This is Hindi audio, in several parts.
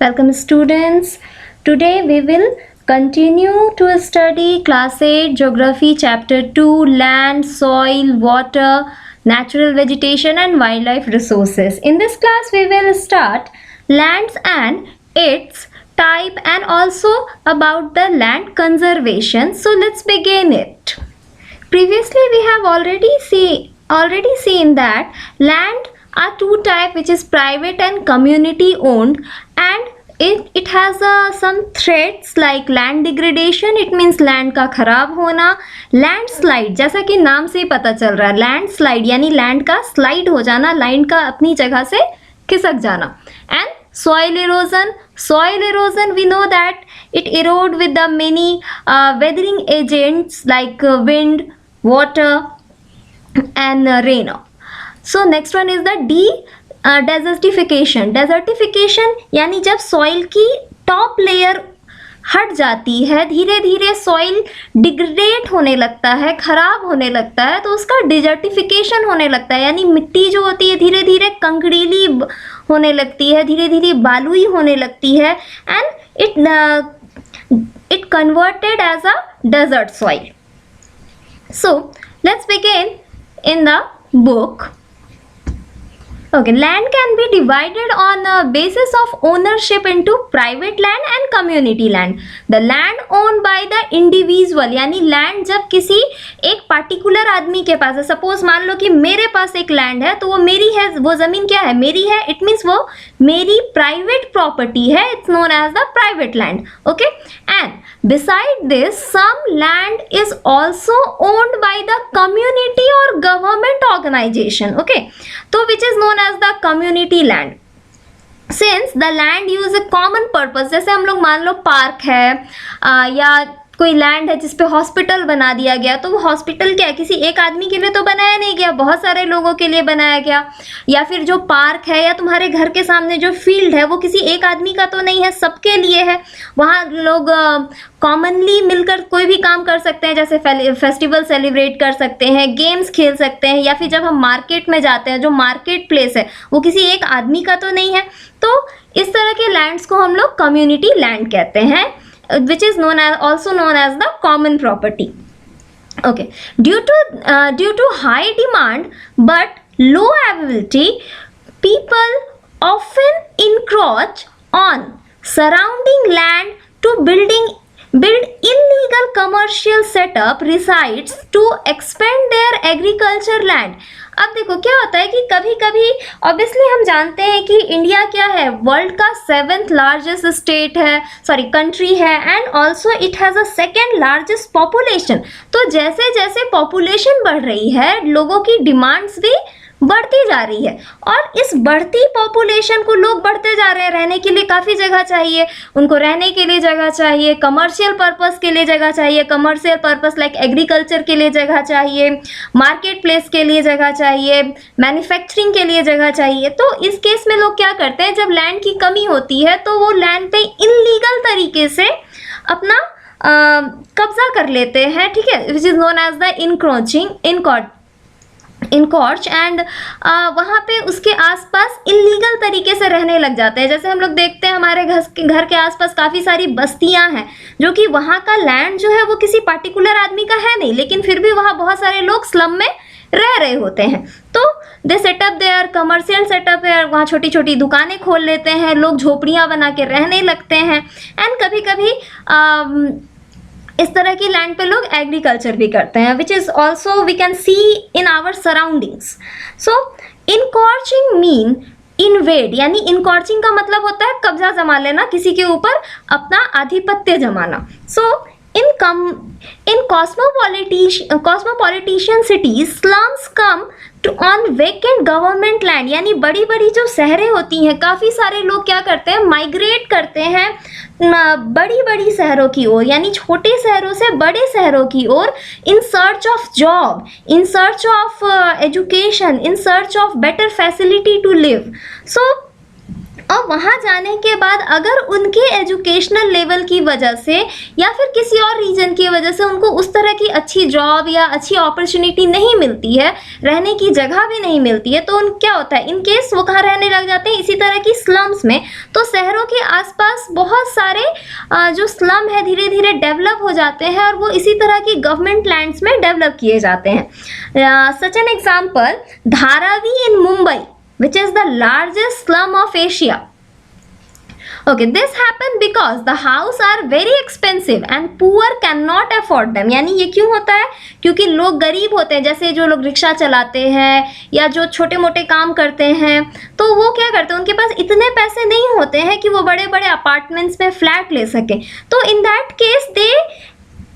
Welcome students. Today we will continue to study class 8 geography chapter 2 land, soil, water, natural vegetation and wildlife resources. In this class we will start lands and its type and also about the land conservation. So let's begin it. Previously we have already seen that land are two types, which is private and community owned, and it has some threats like land degradation, it means land का खराब होना, लैंडस्लाइड जैसा कि नाम से ही पता चल रहा है, लैंडस्लाइड यानी लैंड का स्लाइड हो जाना, लैंड का अपनी जगह से खिसक जाना, and soil erosion we know that it erode with the many weathering agents like wind, water and rain. So next one is the desertification यानी जब सॉइल की टॉप लेयर हट जाती है, धीरे धीरे सॉइल डिग्रेड होने लगता है, खराब होने लगता है, तो उसका डिजर्टिफिकेशन होने लगता है, यानी मिट्टी जो होती है धीरे धीरे कंकड़ीली होने लगती है, धीरे धीरे बालुई होने लगती है, and it converted as a desert soil. So let's begin in the book. Okay, land can be divided on a basis of ownership into private land and community land. The land owned by the individual यानी land जब किसी एक particular आदमी के पास है, suppose मान लो कि मेरे पास एक land है, तो वो मेरी है, वो ज़मीन क्या है, मेरी है, it means वो मेरी private property है, it's known as the private land. Okay, and beside this some land is also owned by the community or government organization. Okay, so which is known as the community land. Since the land use a common purpose, जैसे हम लोग मान लो पार्क है या कोई लैंड है जिसपे हॉस्पिटल बना दिया गया, तो वो हॉस्पिटल क्या है, किसी एक आदमी के लिए तो बनाया नहीं गया, बहुत सारे लोगों के लिए बनाया गया. या फिर जो पार्क है या तुम्हारे घर के सामने जो फील्ड है वो किसी एक आदमी का तो नहीं है, सबके लिए है. वहाँ लोग कॉमनली मिलकर कोई भी काम कर सकते हैं, जैसे फेस्टिवल सेलिब्रेट कर सकते हैं, गेम्स खेल सकते हैं, या फिर जब हम मार्केट में जाते हैं, जो मार्केट प्लेस है वो किसी एक आदमी का तो नहीं है. तो इस तरह के लैंड्स को हम लोग कम्युनिटी लैंड कहते हैं, which is also known as the common property. Okay, due to high demand but low availability, people often encroach on surrounding land to build illegal commercial setup resides to expand their agriculture land. अब देखो क्या होता है कि कभी कभी ऑब्वियसली हम जानते हैं कि इंडिया क्या है, वर्ल्ड का 7th लार्जेस्ट स्टेट है, सॉरी कंट्री है, and also it has a 2nd largest population. तो जैसे जैसे पॉपुलेशन बढ़ रही है, लोगों की डिमांड्स भी बढ़ती जा रही है, और इस बढ़ती पॉपुलेशन को लोग बढ़ते जा रहे हैं, रहने के लिए काफ़ी जगह चाहिए, उनको रहने के लिए जगह चाहिए, कमर्शियल पर्पस के लिए जगह चाहिए, कमर्शियल पर्पस लाइक एग्रीकल्चर के लिए जगह चाहिए, मार्केट प्लेस के लिए जगह चाहिए, मैन्युफैक्चरिंग के लिए जगह चाहिए. तो इस केस में लोग क्या करते हैं, जब लैंड की कमी होती है तो वो लैंड पे इनलीगल तरीके से अपना कब्जा कर लेते हैं, ठीक है, which is known as the encroach, and वहाँ पे उसके आसपास इलीगल तरीके से रहने लग जाते हैं. जैसे हम लोग देखते हैं हमारे घर के आसपास काफ़ी सारी बस्तियाँ हैं, जो कि वहाँ का लैंड जो है वो किसी पर्टिकुलर आदमी का है नहीं, लेकिन फिर भी वहाँ बहुत सारे लोग स्लम में रह रहे होते हैं. तो they setup their commercial setup है, वहाँ छोटी छोटी दुकानें खोल लेते हैं, लोग झोपड़ियाँ बना के रहने लगते हैं, एंड कभी कभी इस तरह की लैंड पे लोग एग्रीकल्चर भी करते हैं, which is also we can see in our surroundings. So encroaching mean invade, यानी इनकॉर्चिंग का मतलब होता है कब्जा जमा लेना, किसी के ऊपर अपना आधिपत्य जमाना. सो in cosmopolitan cities, slums come to on vacant government land, यानी बड़ी बड़ी जो शहरें होती हैं, काफ़ी सारे लोग क्या करते हैं, माइग्रेट करते हैं बड़ी बड़ी शहरों की ओर, यानी छोटे शहरों से बड़े शहरों की ओर, in search of job, in search of education, in search of better facility to live. So और वहाँ जाने के बाद अगर उनके एजुकेशनल लेवल की वजह से या फिर किसी और रीजन की वजह से उनको उस तरह की अच्छी जॉब या अच्छी अपॉर्चुनिटी नहीं मिलती है, रहने की जगह भी नहीं मिलती है, तो उन क्या होता है, इन केस वो कहाँ रहने लग जाते हैं, इसी तरह की स्लम्स में। तो शहरों के आसपास बहुत सारे जो स्लम है धीरे धीरे डेवलप हो जाते हैं और वो इसी तरह की गवर्नमेंट लैंड्स में डेवलप किए जाते हैं। Such an example, Dharavi in Mumbai which is the largest slum of Asia. Okay, this happened because the house are very expensive and poor cannot afford them. यानी ये क्यों होता है, क्योंकि लोग गरीब होते हैं, जैसे जो लोग रिक्शा चलाते हैं या जो छोटे मोटे काम करते हैं, तो वो क्या करते हैं, उनके पास इतने पैसे नहीं होते हैं कि वो बड़े बड़े अपार्टमेंट्स में फ्लैट ले सकें। तो in that case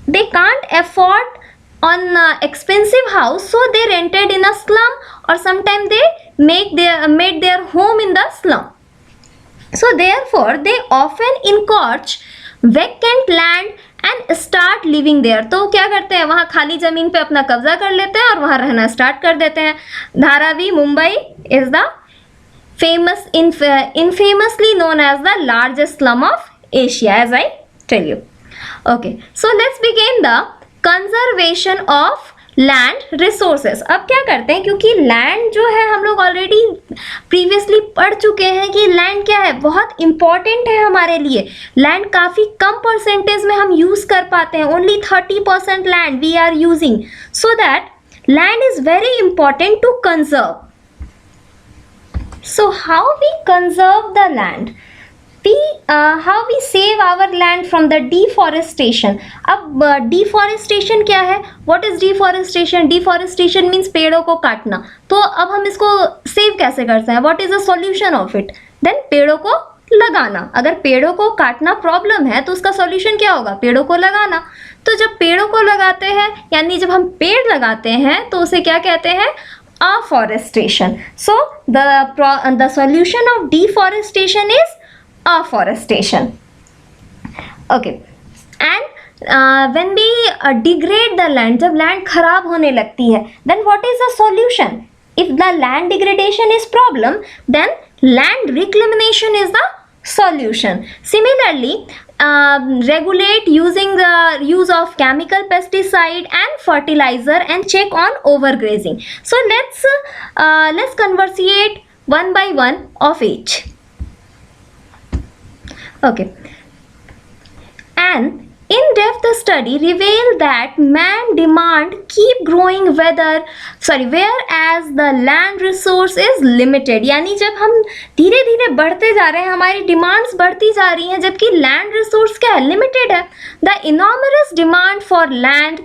they can't afford on expensive house, so they rented in a slum or sometimes they made their home in the slum. So therefore they often encroach vacant land and start living there. तो क्या करते हैं, वहाँ खाली जमीन पे अपना कब्जा कर लेते हैं और वहाँ रहना स्टार्ट कर देते हैं। Dharavi Mumbai is the infamously known as the largest slum of Asia, as I tell you. Okay, so let's begin the conservation of land resources. अब क्या करते हैं, क्योंकि लैंड जो है हम लोग ऑलरेडी प्रीवियसली पढ़ चुके हैं कि लैंड क्या है, बहुत इंपॉर्टेंट है हमारे लिए। लैंड काफ़ी कम परसेंटेज में हम यूज़ कर पाते हैं, only 30% land we are using, so that land is very important to conserve. So how we conserve the land, how we save our land from the deforestation. अब deforestation क्या है, what is deforestation? Deforestation means पेड़ों को काटना। तो अब हम इसको सेव कैसे करते हैं, what is the solution of it? Then पेड़ों को लगाना। अगर पेड़ों को काटना प्रॉब्लम है तो उसका सॉल्यूशन क्या होगा, पेड़ों को लगाना। तो जब पेड़ों को लगाते हैं, यानी जब हम पेड़ लगाते हैं तो उसे क्या कहते हैं, afforestation. So the solution of deforestation is afforestation. Okay, and when we degrade the land, जब land खराब होने लगती है, then what is the solution? If the land degradation is problem, then land reclamation is the solution. Similarly, regulate using the use of chemical pesticide and fertilizer and check on overgrazing. So let's conversate one by one of each. Okay, an in-depth study revealed that man demand keep growing whereas the land resource is limited. यानी जब हम धीरे धीरे बढ़ते जा रहे हैं, हमारी डिमांड्स बढ़ती जा रही हैं, जबकि लैंड रिसोर्स क्या है, लिमिटेड है। The enormous demand for land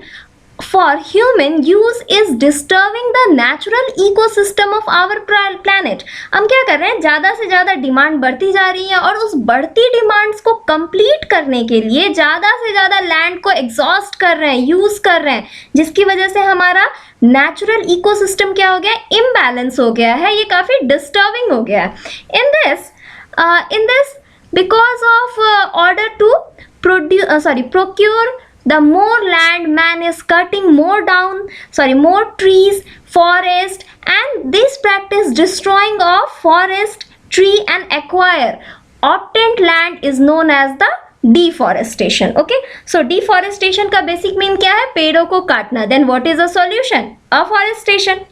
for human use is disturbing the natural ecosystem of our planet. हम क्या कर रहे हैं, ज़्यादा से ज़्यादा डिमांड बढ़ती जा रही है और उस बढ़ती डिमांड्स को कंप्लीट करने के लिए ज़्यादा से ज़्यादा लैंड को एग्जॉस्ट कर रहे हैं, यूज़ कर रहे हैं, जिसकी वजह से हमारा नेचुरल इकोसिस्टम क्या हो गया, इम्बैलेंस हो गया है, ये काफ़ी डिस्टर्बिंग हो गया है। In this because of order to procure the more land, man is cutting more trees, forest, and this practice destroying of forest, tree and acquire obtained land is known as the deforestation. Okay, so deforestation का basic mean क्या है, पेड़ों को काटना। Then what is the solution? Afforestation.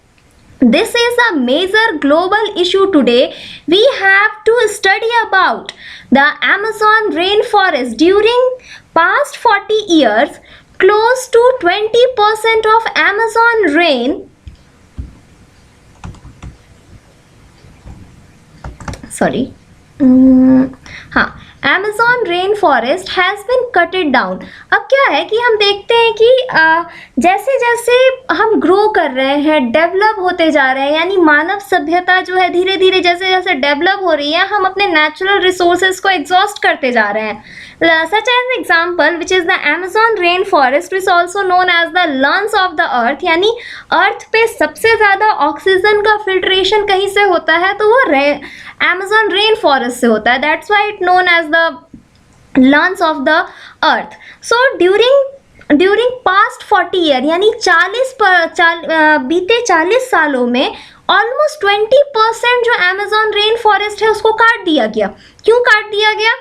This is a major global issue today. We have to study about the Amazon rainforest. During past 40 years, close to 20% of Amazon Amazon rainforest has been cut it down. अब क्या है कि हम देखते हैं कि जैसे जैसे हम ग्रो कर रहे हैं, डेवलप होते जा रहे हैं, यानी मानव सभ्यता जो है धीरे धीरे जैसे जैसे डेवलप हो रही है, हम अपने नेचुरल रिसोर्सेज को एग्जॉस्ट करते जा रहे हैं। Such as example, which is the Amazon rainforest, which is also known as the lungs of the earth. यानी अर्थ पे सबसे ज़्यादा ऑक्सीजन का फिल्ट्रेशन कहीं से होता है, तो वो Amazon rainforest से होता है. That's why it known as the lungs of the earth. So during during past 40 year, यानी बीते 40 सालों में ऑलमोस्ट 20% जो अमेजोन रेन फॉरेस्ट है उसको काट दिया गया। क्यों काट दिया गया?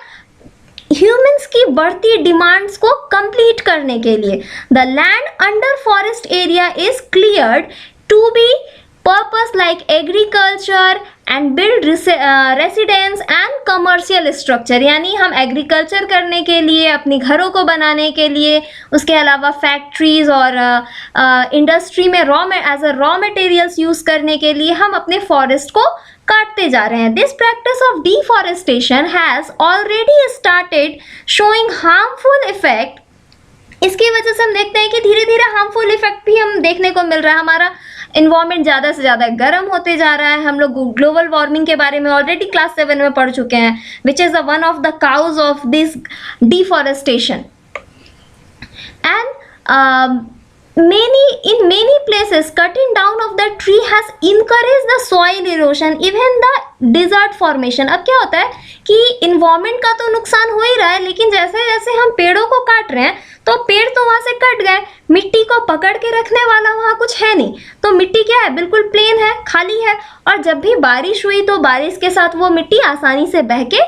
ह्यूमंस की बढ़ती डिमांड्स को कंप्लीट करने के लिए। The land under forest area is cleared to be purpose like agriculture and build residence and commercial structure, यानी हम एग्रीकल्चर करने के लिए, अपने घरों को बनाने के लिए, उसके अलावा फैक्ट्रीज और इंडस्ट्री में as a raw materials use करने के लिए हम अपने फॉरेस्ट को काटते जा रहे हैं। This practice of deforestation has already started showing harmful effect. इसकी वजह से हम देखते हैं कि धीरे धीरे हार्मफुल इफेक्ट भी हम देखने को मिल रहा है। हमारा इन्वायरमेंट ज़्यादा से ज़्यादा गर्म होते जा रहा है। हम लोग ग्लोबल वार्मिंग के बारे में ऑलरेडी क्लास 7 में पढ़ चुके हैं, which is one of the cause of this deforestation. And in many places cutting down of the tree has encouraged the soil erosion, even the desert formation। अब क्या होता है कि इन्वायरमेंट का तो नुकसान हो ही रहा है, लेकिन जैसे जैसे हम पेड़ों को काट रहे हैं तो पेड़ तो वहां से कट गए, मिट्टी को पकड़ के रखने वाला वहां कुछ है नहीं, तो मिट्टी क्या है, बिल्कुल प्लेन है, खाली है। और जब भी बारिश हुई तो बारिश के साथ वो मिट्टी आसानी से बह के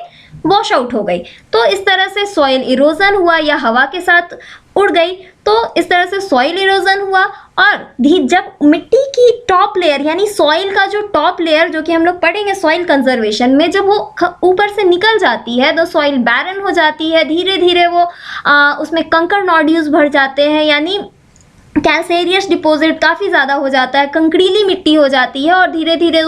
वॉश आउट हो गई। तो इस तरह से सॉइल इरोजन हुआ, या हवा के साथ उड़ गई, तो इस तरह से सॉइल इरोजन हुआ। और जब मिट्टी की टॉप लेयर, यानी सॉइल का जो टॉप लेयर, जो कि हम लोग पढ़ेंगे सॉइल कंजर्वेशन में, जब वो ऊपर से निकल जाती है तो सॉइल बैरन हो जाती है। धीरे धीरे वो उसमें कंकड़ नोड्यूल्स भर जाते हैं, यानी कैल्सेरियस डिपॉजिट काफ़ी ज़्यादा हो जाता है, कंकड़ीली मिट्टी हो जाती है, और धीरे धीरे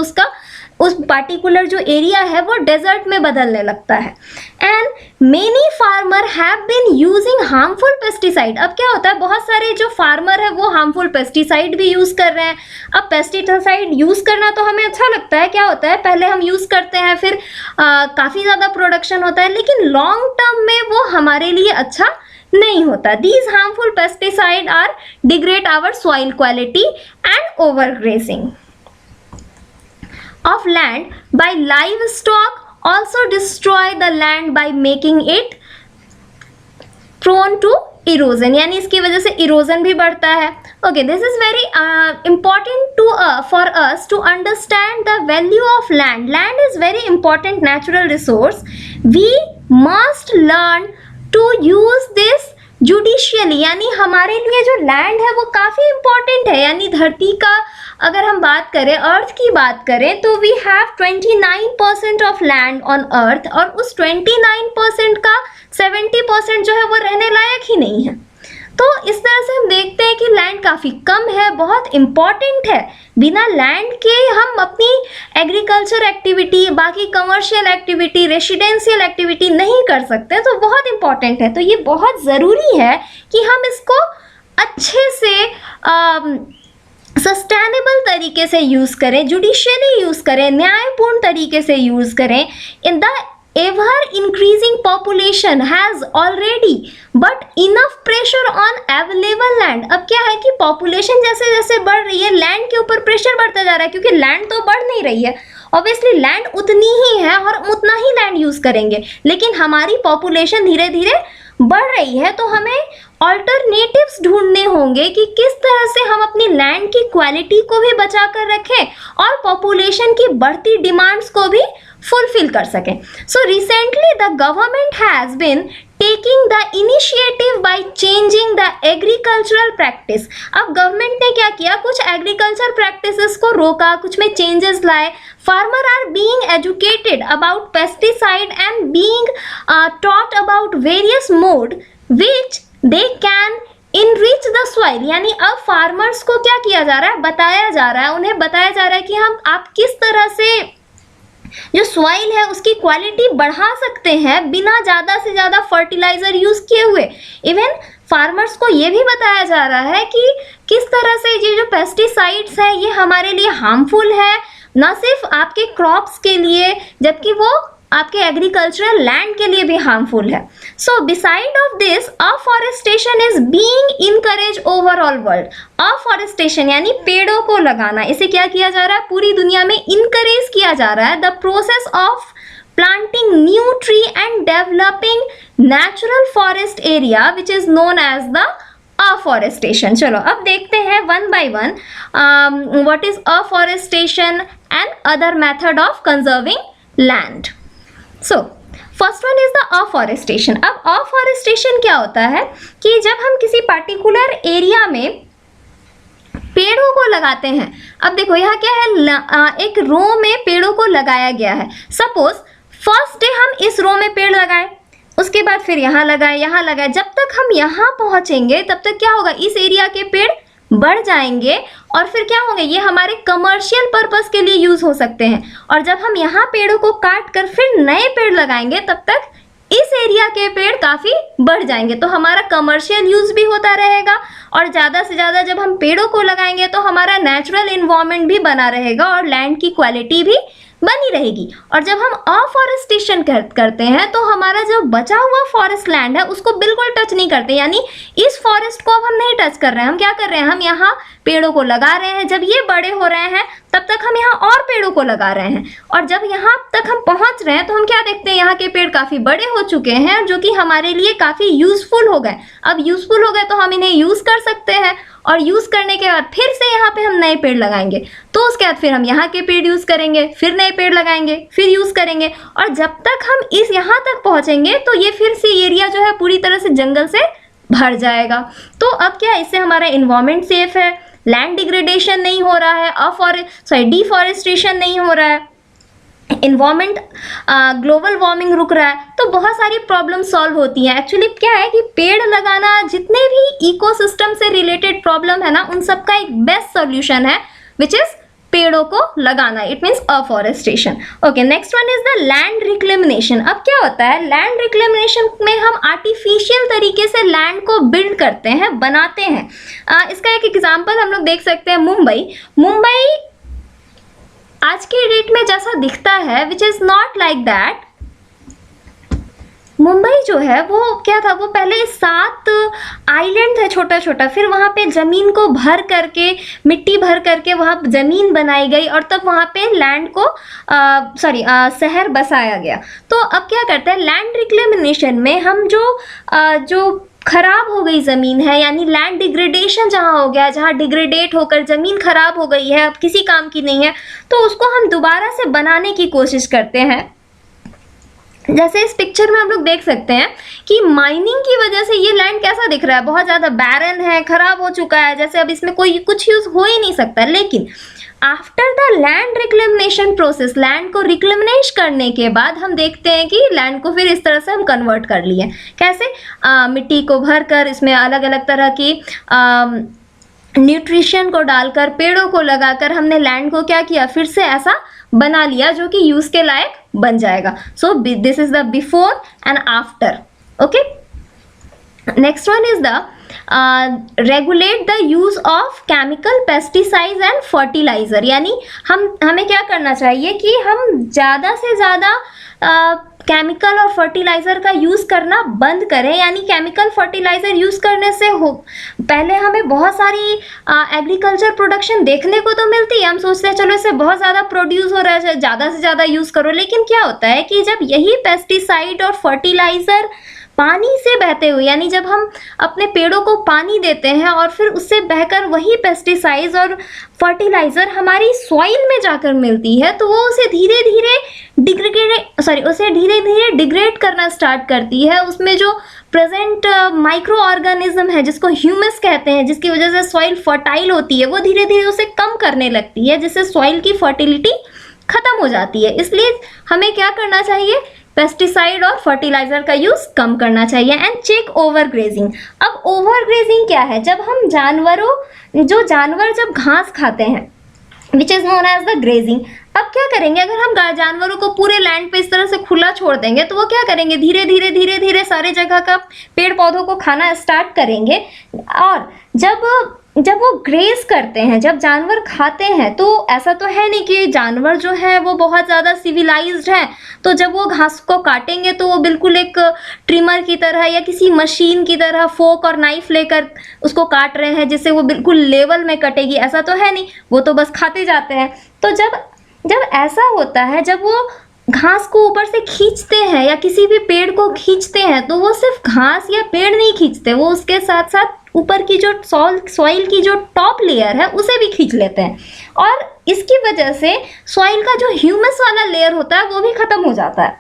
उस पार्टिकुलर जो एरिया है वो डेजर्ट में बदलने लगता है। And many farmer have been using harmful pesticide. अब क्या होता है, बहुत सारे जो फार्मर है वो हार्मफुल पेस्टिसाइड भी यूज कर रहे हैं। अब पेस्टिसाइड यूज करना तो हमें अच्छा लगता है, क्या होता है, पहले हम यूज करते हैं, फिर काफी ज्यादा प्रोडक्शन होता है, लेकिन लॉन्ग टर्म में वो हमारे लिए अच्छा नहीं होता। These harmful pesticide are degrade our soil quality and overgrazing of land by livestock, also destroy the land by making it prone to erosion, यानी इसकी वजह से इरोजन भी बढ़ता है। Okay, this is very important to for us to understand the value of land. Land is very important natural resource. We must learn to use this judicially, यानी हमारे लिए जो लैंड है वो काफ़ी इम्पॉर्टेंट है। यानी धरती का अगर हम बात करें, अर्थ की बात करें, तो we have 29% of land on earth, और उस 29% का 70% जो है वो रहने लायक ही नहीं है। तो इस तरह से हम देखते हैं कि लैंड काफ़ी कम है, बहुत इम्पॉर्टेंट है। बिना लैंड के हम अपनी एग्रीकल्चर एक्टिविटी, बाकी कमर्शियल एक्टिविटी, रेसिडेंशियल एक्टिविटी नहीं कर सकते, तो बहुत इम्पॉर्टेंट है। तो ये बहुत ज़रूरी है कि हम इसको अच्छे से सस्टेनेबल तरीके से यूज़ करें, जुडिशियली यूज़ करें, न्यायपूर्ण तरीके से यूज़ करें। In the ever increasing population has already but enough pressure on available land। अब क्या है कि पॉपुलेशन जैसे जैसे बढ़ रही है, लैंड के ऊपर प्रेशर बढ़ता जा रहा है, क्योंकि लैंड तो बढ़ नहीं रही है, ऑब्वियसली लैंड उतनी ही है और उतना ही लैंड यूज करेंगे, लेकिन हमारी पॉपुलेशन धीरे धीरे बढ़ रही है। तो हमें ऑल्टरनेटिव्स ढूंढने होंगे कि किस तरह से हम अपनी लैंड की क्वालिटी को भी बचा कर रखें और पॉपुलेशन की बढ़ती डिमांड्स को भी फुलफिल कर सकें। So recently the government has been taking the initiative by changing the agricultural practice. अब गवर्नमेंट ने क्या किया, कुछ एग्रीकल्चर प्रैक्टिसेस को रोका, कुछ में चेंजेस लाए। Farmer are being educated about pesticide and being taught about various mode which they can enrich the soil. यानी अब फार्मर्स को क्या किया जा रहा है, बताया जा रहा है, उन्हें बताया जा रहा है कि आप किस तरह से जो सॉइल है उसकी क्वालिटी बढ़ा सकते हैं बिना ज़्यादा से ज़्यादा फर्टिलाइजर यूज़ किए हुए। इवन फार्मर्स को ये भी बताया जा रहा है कि किस तरह से ये जो पेस्टिसाइड्स है ये हमारे लिए हार्मफुल है, न सिर्फ आपके क्रॉप्स के लिए, जबकि वो आपके एग्रीकल्चरल लैंड के लिए भी हार्मफुल है। So beside of this afforestation is being encourage overall world. Afforestation यानी पेड़ों को लगाना, इसे क्या किया जा रहा है, पूरी दुनिया में इनकरेज किया जा रहा है। The process of planting new tree and developing natural forest area which is known as the afforestation. चलो अब देखते हैं one by one what is afforestation and other method of conserving land. So first one is the afforestation. अब अफॉरेस्टेशन क्या होता है कि जब हम किसी पर्टिकुलर एरिया में पेड़ों को लगाते हैं। अब देखो यहाँ क्या है, एक रो में पेड़ों को लगाया गया है। सपोज फर्स्ट डे हम इस रो में पेड़ लगाए, उसके बाद फिर यहाँ लगाए। जब तक हम यहाँ पहुंचेंगे तब तक क्या होगा, इस एरिया के पेड़ बढ़ जाएंगे और फिर क्या होंगे, ये हमारे कमर्शियल पर्पस के लिए यूज हो सकते हैं। और जब हम यहाँ पेड़ों को काट कर फिर नए पेड़ लगाएंगे तब तक इस एरिया के पेड़ काफी बढ़ जाएंगे, तो हमारा कमर्शियल यूज भी होता रहेगा और ज्यादा से ज्यादा जब हम पेड़ों को लगाएंगे तो हमारा नेचुरल इन्वायरमेंट भी बना रहेगा और लैंड की क्वालिटी भी बनी रहेगी। और जब हम अफॉरेस्टेशन करते हैं तो हमारा जो बचा हुआ फॉरेस्ट लैंड है उसको बिल्कुल टच नहीं करते, यानी इस फॉरेस्ट को अब हम नहीं टच कर रहे हैं। हम क्या कर रहे हैं, हम यहाँ पेड़ों को लगा रहे हैं। जब ये बड़े हो रहे हैं तब तक हम यहाँ और पेड़ों को लगा रहे हैं और जब यहाँ तक हम पहुंच रहे हैं तो हम क्या देखते हैं, यहाँ के पेड़ काफी बड़े हो चुके हैं जो कि हमारे लिए काफी यूजफुल हो गए। अब यूजफुल हो गए तो हम इन्हें यूज कर सकते हैं और यूज करने के बाद फिर से यहाँ पे हम नए पेड़ लगाएंगे, तो उसके बाद फिर हम यहाँ के पेड़ यूज करेंगे, फिर नए पेड़ लगाएंगे, फिर यूज करेंगे और जब तक हम इस यहाँ तक पहुंचेंगे तो ये फिर से एरिया जो है पूरी तरह से जंगल से भर जाएगा। तो अब क्या, इससे हमारा इन्वायरमेंट सेफ है, लैंड डिग्रेडेशन नहीं हो रहा है, डिफॉरेस्टेशन नहीं हो रहा है, इन्वायरमेंट ग्लोबल वार्मिंग रुक रहा है, तो बहुत सारी प्रॉब्लम सॉल्व होती हैं। एक्चुअली क्या है कि पेड़ लगाना जितने भी इकोसिस्टम से रिलेटेड प्रॉब्लम है ना, उन सब का एक बेस्ट सॉल्यूशन है विच इज पेड़ों को लगाना। It means afforestation. Okay, next one is the land reclamation. अब क्या होता है, लैंड रिक्लेमिनेशन में हम आर्टिफिशियल तरीके से लैंड को बिल्ड करते हैं, बनाते हैं। इसका एक एग्जांपल हम लोग देख सकते हैं, मुंबई आज के डेट में जैसा दिखता है which is not like that. Mumbai जो है वो क्या था, वो पहले 7 आइलैंड थे छोटा छोटा, फिर वहाँ पे जमीन को भर करके, मिट्टी भर करके वहाँ जमीन बनाई गई और तब वहाँ पे लैंड को शहर बसाया गया। तो अब क्या करते हैं, लैंड रिक्लेमिनेशन में हम जो खराब हो गई जमीन है, यानी लैंड डिग्रेडेशन जहाँ हो गया, जहाँ डिग्रेडेट होकर जमीन खराब हो गई है, अब किसी काम की नहीं है, तो उसको हम दोबारा से बनाने की कोशिश करते हैं। जैसे इस पिक्चर में हम लोग देख सकते हैं कि माइनिंग की वजह से ये लैंड कैसा दिख रहा है, बहुत ज्यादा बैरन है, खराब हो चुका है, जैसे अब इसमें कोई कुछ यूज हो ही नहीं सकता। लेकिन after the land reclamation process, land को रिक्लेमिनेश करने के बाद हम देखते हैं कि लैंड को फिर इस तरह से हम कन्वर्ट कर लिए। कैसे, मिट्टी को भर कर, इसमें अलग अलग तरह की न्यूट्रिशन को डालकर, पेड़ों को लगाकर हमने लैंड को क्या किया, फिर से ऐसा बना लिया जो कि यूज के लायक बन जाएगा। So this is the before and after. Okay, next one is the regulate the use of chemical, pesticides and fertiliser. यानी हमें क्या करना चाहिए कि हम ज़्यादा से ज़्यादा केमिकल और फर्टिलाइजर का यूज करना बंद करें। यानी केमिकल फर्टिलाइजर यूज करने से पहले हमें बहुत सारी एग्रीकल्चर प्रोडक्शन देखने को तो मिलती है, हम सोचते हैं चलो इससे बहुत ज़्यादा प्रोड्यूस हो रहा है, ज़्यादा से ज़्यादा यूज करो। लेकिन क्या होता है कि जब यही पेस्टिसाइड और फर्टिलाइजर पानी से बहते हुए, यानी जब हम अपने पेड़ों को पानी देते हैं और फिर उससे बहकर वही पेस्टिसाइड्स और फर्टिलाइजर हमारी सॉइल में जाकर मिलती है, तो वो उसे धीरे धीरे डिग्रेड करना स्टार्ट करती है। उसमें जो प्रेजेंट माइक्रो ऑर्गेनिज्म है जिसको ह्यूमस कहते हैं, जिसकी वजह से सॉइल फर्टाइल होती है, वो धीरे धीरे उसे कम करने लगती है, जिससे सॉइल की फर्टिलिटी खत्म हो जाती है। इसलिए हमें क्या करना चाहिए, पेस्टिसाइड और फर्टिलाइजर का यूज कम करना चाहिए। And check over grazing. अब ओवर ग्रेजिंग क्या है, जब हम जानवर जब घास खाते हैं, which is known as the grazing. अब क्या करेंगे, अगर हम जानवरों को पूरे लैंड पे इस तरह से खुला छोड़ देंगे तो वो क्या करेंगे, धीरे धीरे सारे जगह का पेड़ पौधों को खाना स्टार्ट करेंगे। और जब वो ग्रेज करते हैं, जब जानवर खाते हैं, तो ऐसा तो है नहीं कि जानवर जो है वो बहुत ज़्यादा सिविलाइज्ड है, तो जब वो घास को काटेंगे तो वो बिल्कुल एक ट्रिमर की तरह या किसी मशीन की तरह फोक और नाइफ लेकर उसको काट रहे हैं जिससे वो बिल्कुल लेवल में कटेगी, ऐसा तो है नहीं, वो तो बस खाते जाते हैं। तो जब ऐसा होता है, जब वो घास को ऊपर से खींचते हैं या किसी भी पेड़ को खींचते हैं तो वो सिर्फ घास या पेड़ नहीं खींचते, वो उसके साथ साथ ऊपर की जो सॉइल की जो टॉप लेयर है उसे भी खींच लेते हैं, और इसकी वजह से सॉइल का जो ह्यूमस वाला लेयर होता है वो भी खत्म हो जाता है,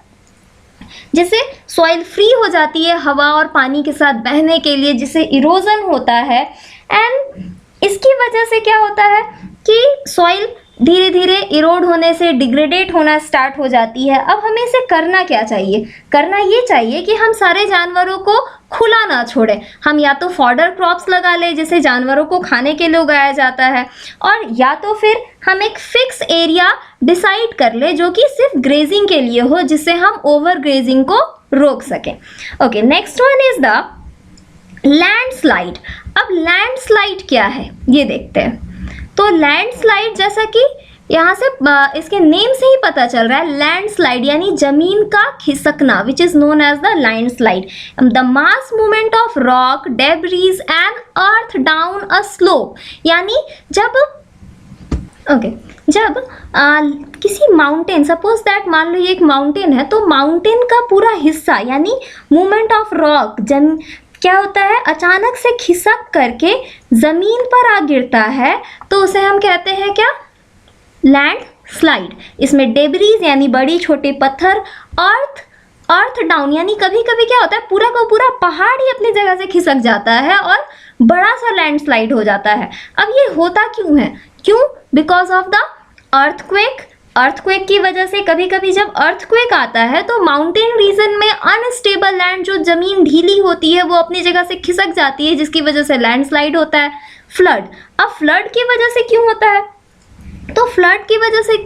जिससे सॉइल फ्री हो जाती है हवा और पानी के साथ बहने के लिए, जिससे इरोजन होता है। एंड इसकी वजह से क्या होता है कि सॉइल धीरे धीरे इरोड होने से डिग्रेडेट होना स्टार्ट हो जाती है। अब हमें इसे करना क्या चाहिए? करना ये चाहिए कि हम सारे जानवरों को खुला ना छोड़ें। हम या तो फॉडर क्रॉप्स लगा लें जिसे जानवरों को खाने के लिए उगाया जाता है, और या तो फिर हम एक फिक्स एरिया डिसाइड कर ले जो कि सिर्फ ग्रेजिंग के लिए हो, जिससे हम ओवर ग्रेजिंग को रोक सकें। Okay, next one is the landslide. अब लैंडस्लाइड क्या है ये देखते हैं। तो लैंडस्लाइड, जैसा कि यहाँ से इसके नेम से ही पता चल रहा है, लैंडस्लाइड यानी जमीन का खिसकना, which is known as the landslide, the mass movement of rock, debris and earth down a slope. यानी जब किसी माउंटेन, सपोज दैट मान लो ये एक माउंटेन है, तो माउंटेन का पूरा हिस्सा यानी मूवमेंट ऑफ रॉक क्या होता है, अचानक से खिसक करके जमीन पर आ गिरता है, तो उसे हम कहते हैं क्या, लैंडस्लाइड। इसमें डेब्रीज यानी बड़ी छोटे पत्थर, अर्थ डाउन यानी कभी कभी क्या होता है पूरा का पूरा पहाड़ ही अपनी जगह से खिसक जाता है और बड़ा सा लैंडस्लाइड हो जाता है। अब ये होता क्यों है? क्यों? बिकॉज ऑफ द अर्थक्वेक की वजह से। कभी कभी जब अर्थक्वेक आता है तो माउंटेन रीजन में अनस्टेबल लैंड, जो जमीन ढीली होती है, वो अपनी जगह से खिसक जाती है, जिसकी वजह से लैंडस्लाइड होता है। फ्लड, अब फ्लड की वजह से क्यों होता है? तो फ्लड की वजह से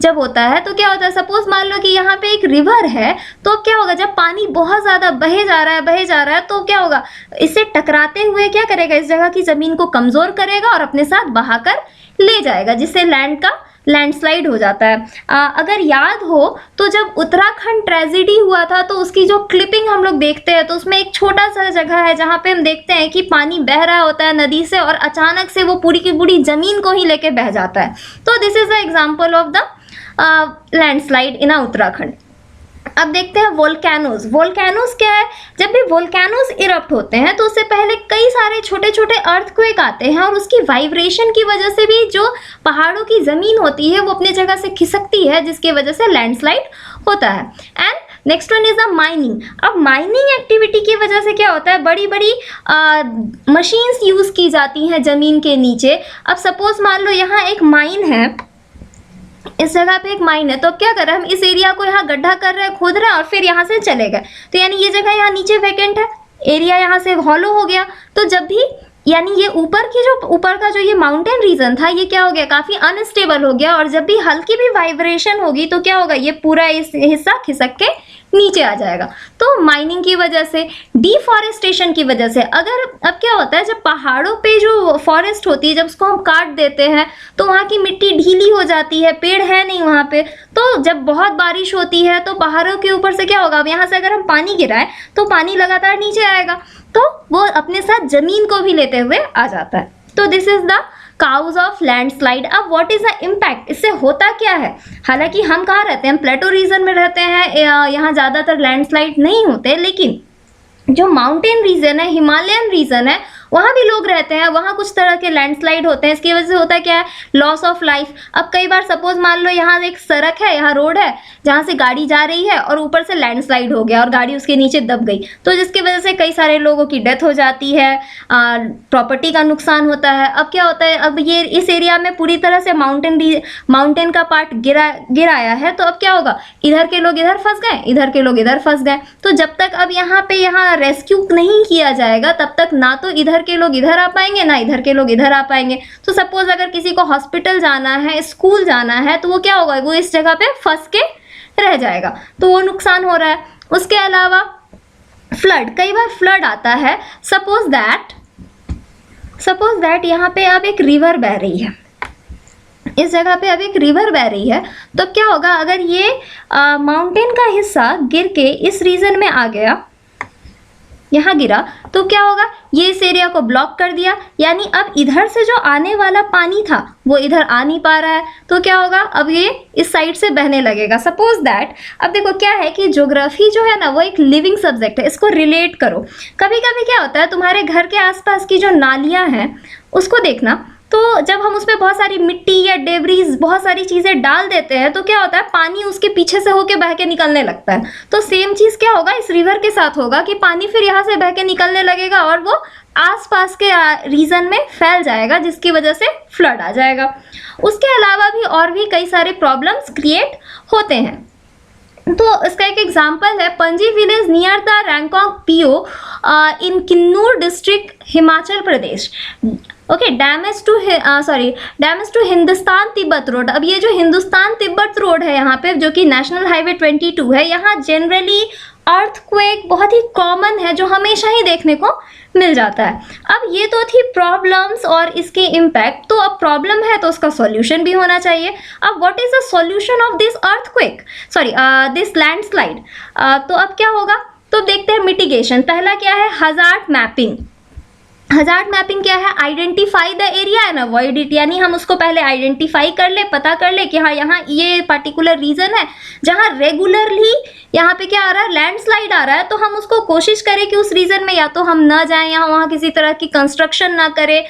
जब होता है तो क्या होता है, सपोज मान लो कि यहाँ पे एक रिवर है, तो क्या होगा, जब पानी बहुत ज़्यादा बहे जा रहा है तो क्या होगा, इससे टकराते हुए क्या करेगा, इस जगह की ज़मीन को कमज़ोर करेगा और अपने साथ बहाकर ले जाएगा, जिससे लैंडस्लाइड हो जाता है। अगर याद हो तो जब उत्तराखंड ट्रेजेडी हुआ था तो उसकी जो क्लिपिंग हम लोग देखते हैं, तो उसमें एक छोटा सा जगह है जहाँ पे हम देखते हैं कि पानी बह रहा होता है नदी से और अचानक से वो पूरी की पूरी जमीन को ही लेके बह जाता है। तो this is the example of the landslide in Uttarakhand. अब देखते हैं वोल्केनोज। वोल्केनोज क्या है? जब भी वोल्केनोज इरप्ट होते हैं तो उससे पहले कई सारे छोटे छोटे अर्थक्वेक आते हैं, और उसकी वाइब्रेशन की वजह से भी जो पहाड़ों की ज़मीन होती है वो अपनी जगह से खिसकती है, जिसकी वजह से लैंडस्लाइड होता है। And next one is the mining. अब माइनिंग एक्टिविटी की वजह से क्या होता है, बड़ी बड़ी मशीन्स यूज़ की जाती हैं ज़मीन के नीचे। अब सपोज मान लो यहाँ एक माइन है, इस जगह पे एक माइन है, तो अब क्या कर रहे हैं, हम इस एरिया को यहाँ गड्ढा कर रहे हैं, खोद रहे हैं और फिर यहाँ से चले गए, तो यानी ये जगह यहाँ नीचे वैकेंट है, एरिया यहाँ से हॉलो हो गया। तो जब भी यानी ये ऊपर का जो ये माउंटेन रीजन था, ये क्या हो गया, काफी अनस्टेबल हो गया, और जब भी हल्की भी वाइब्रेशन होगी तो क्या होगा, ये पूरा इस हिस्सा खिसक के नीचे आ जाएगा। तो माइनिंग की वजह से, डिफॉरेस्टेशन की वजह से, अगर अब क्या होता है, जब पहाड़ों पे जो फॉरेस्ट होती है, जब उसको हम काट देते हैं तो वहाँ की मिट्टी ढीली हो जाती है, पेड़ है नहीं वहाँ पे, तो जब बहुत बारिश होती है तो पहाड़ों के ऊपर से क्या होगा, अब यहाँ से अगर हम पानी गिराएं तो पानी लगातार नीचे आएगा, तो वो अपने साथ जमीन को भी लेते हुए आ जाता है। तो this is the cause of landslide. अब व्हाट इज द इम्पैक्ट, इससे होता क्या है? हालांकि हम कहाँ रहते हैं, प्लेटो रीजन में रहते हैं, यहाँ ज़्यादातर लैंडस्लाइड नहीं होते, लेकिन जो माउंटेन रीजन है, हिमालयन रीजन है, वहाँ भी लोग रहते हैं, वहाँ कुछ तरह के लैंडस्लाइड होते हैं। इसकी वजह से होता क्या है, लॉस ऑफ लाइफ। अब कई बार सपोज मान लो यहाँ एक सड़क है, यहाँ रोड है जहाँ से गाड़ी जा रही है, और ऊपर से लैंडस्लाइड हो गया और गाड़ी उसके नीचे दब गई, तो जिसकी वजह से कई सारे लोगों की डेथ हो जाती है, प्रॉपर्टी का नुकसान होता है। अब क्या होता है, अब ये इस एरिया में पूरी तरह से माउंटेन का पार्ट गिराया है, तो अब क्या होगा, इधर के लोग इधर फंस गए, इधर के लोग इधर फंस गए। तो जब तक अब यहाँ रेस्क्यू नहीं किया जाएगा, तब तक ना तो इधर के लोग इधर आ पाएंगे, ना इधर के लोग इधर आ पाएंगे। तो सपोज अगर किसी को हॉस्पिटल जाना है, स्कूल जाना है, तो वो क्या होगा, वो इस जगह पे फंस के रह जाएगा, तो वो नुकसान हो रहा है। उसके अलावा फ्लड, कई बार फ्लड आता है। सपोज दैट यहाँ पे अब एक रिवर बह रही है, इस जगह पे अब एक रिवर बह रही है, तो क्या होगा, अगर ये माउंटेन का हिस्सा गिर के इस रीजन में आ गया, यहाँ गिरा तो क्या होगा, ये इस एरिया को ब्लॉक कर दिया, यानी अब इधर से जो आने वाला पानी था वो इधर आ नहीं पा रहा है, तो क्या होगा, अब ये इस साइड से बहने लगेगा। सपोज दैट, अब देखो क्या है कि ज्योग्राफी जो है ना वो एक लिविंग सब्जेक्ट है, इसको रिलेट करो। कभी कभी क्या होता है, तुम्हारे घर के आसपास की जो नालियां हैं उसको देखना, तो जब हम उसमें बहुत सारी मिट्टी या डेब्रीज बहुत सारी चीज़ें डाल देते हैं तो क्या होता है, पानी उसके पीछे से होके बह के निकलने लगता है। तो सेम चीज़ क्या होगा इस रिवर के साथ होगा कि पानी फिर यहाँ से बह के निकलने लगेगा और वो आसपास के रीजन में फैल जाएगा, जिसकी वजह से फ्लड आ जाएगा। उसके अलावा भी और भी कई सारे प्रॉब्लम्स क्रिएट होते हैं। तो इसका एक एग्जाम्पल है Panji village near the Reckong Peo in Kinnaur district Himachal Pradesh. Okay, damage to Hindustan Tibet road. अब ये जो हिंदुस्तान तिब्बत रोड है यहाँ पे, जो कि नेशनल हाईवे 22 है, यहाँ जनरली अर्थक्वेक बहुत ही कॉमन है, जो हमेशा ही देखने को मिल जाता है। अब ये तो थी प्रॉब्लम्स और इसके इम्पैक्ट। तो अब प्रॉब्लम है तो उसका सॉल्यूशन भी होना चाहिए। अब what is the solution of this earthquake, this landslide. तो अब क्या होगा, तो देखते हैं मिटिगेशन। पहला क्या है, हजार्ड मैपिंग। हजार्ड मैपिंग क्या है, identify the area and avoid it, यानी हम उसको पहले आइडेंटिफाई कर ले, पता कर ले कि हाँ यहाँ ये पर्टिकुलर रीजन है जहाँ रेगुलरली यहाँ पे क्या आ रहा है, लैंडस्लाइड आ रहा है। तो हम उसको कोशिश करें कि उस रीजन में या तो हम ना जाएं, या वहाँ किसी तरह की कंस्ट्रक्शन ना करें,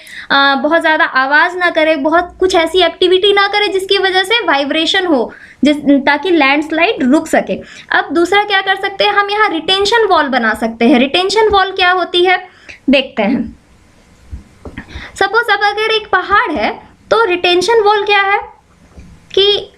बहुत ज़्यादा आवाज़ ना करें, बहुत कुछ ऐसी एक्टिविटी ना करें जिसकी वजह से वाइब्रेशन हो, ताकि लैंडस्लाइड रुक सके। अब दूसरा क्या कर सकते हैं, हम यहाँ रिटेंशन वॉल बना सकते हैं। रिटेंशन वॉल क्या होती है देखते हैं। सपोज अब अगर एक पहाड़ है तो रिटेंशन वॉल क्या है कि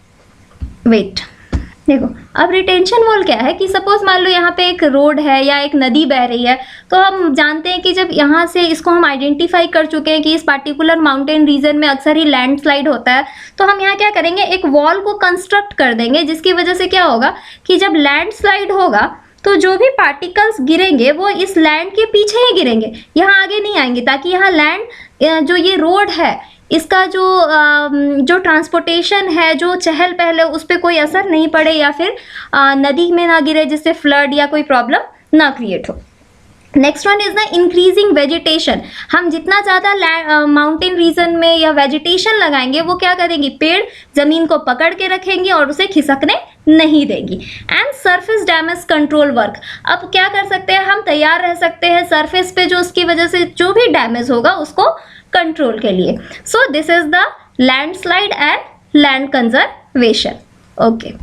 देखो, अब रिटेंशन वॉल क्या है कि सपोज मान लो यहाँ पे एक रोड है या एक नदी बह रही है, तो हम जानते हैं कि जब यहाँ से इसको हम आइडेंटिफाई कर चुके हैं कि इस पार्टिकुलर माउंटेन रीजन में अक्सर ही लैंडस्लाइड होता है, तो हम यहाँ क्या करेंगे, एक वॉल को कंस्ट्रक्ट कर देंगे, जिसकी वजह से क्या होगा कि जब लैंडस्लाइड होगा तो जो भी पार्टिकल्स गिरेंगे वो इस लैंड के पीछे ही गिरेंगे, यहाँ आगे नहीं आएंगे, ताकि यहाँ लैंड जो ये रोड है इसका जो ट्रांसपोर्टेशन है, जो चहल पहल है, उस पर कोई असर नहीं पड़े, या फिर नदी में ना गिरे जिससे फ्लड या कोई प्रॉब्लम ना क्रिएट हो। Next one is the increasing vegetation. हम जितना ज़्यादा माउंटेन रीजन में या वेजिटेशन लगाएंगे वो क्या करेंगी, पेड़ जमीन को पकड़ के रखेंगी और उसे खिसकने नहीं देगी। And surface damage control work. अब क्या कर सकते हैं, हम तैयार रह सकते हैं सरफेस पे जो उसकी वजह से जो भी डैमेज होगा उसको कंट्रोल के लिए। सो this is the landslide and land conservation. Okay.